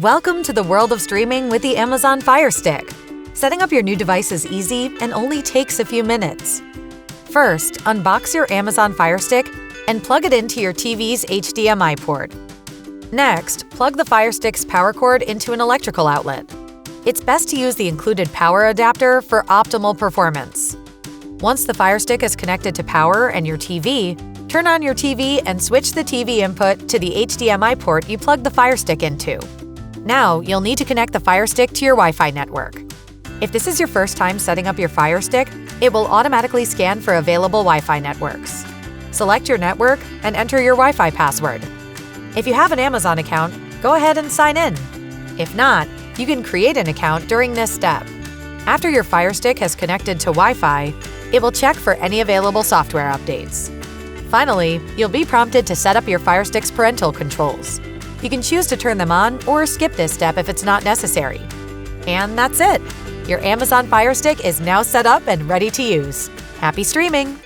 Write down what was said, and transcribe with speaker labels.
Speaker 1: Welcome to the world of streaming with the Amazon Firestick. Setting up your new device is easy and only takes a few minutes. First, unbox your Amazon Firestick and plug it into your TV's HDMI port. Next, plug the Firestick's power cord into an electrical outlet. It's best to use the included power adapter for optimal performance. Once the Firestick is connected to power and your TV, turn on your TV and switch the TV input to the HDMI port you plugged the Firestick into. Now, you'll need to connect the Firestick to your Wi-Fi network. If this is your first time setting up your Firestick, it will automatically scan for available Wi-Fi networks. Select your network and enter your Wi-Fi password. If you have an Amazon account, go ahead and sign in. If not, you can create an account during this step. After your Firestick has connected to Wi-Fi, it will check for any available software updates. Finally, you'll be prompted to set up your Firestick's parental controls. You can choose to turn them on or skip this step if it's not necessary. And that's it! Your Amazon Firestick is now set up and ready to use. Happy streaming!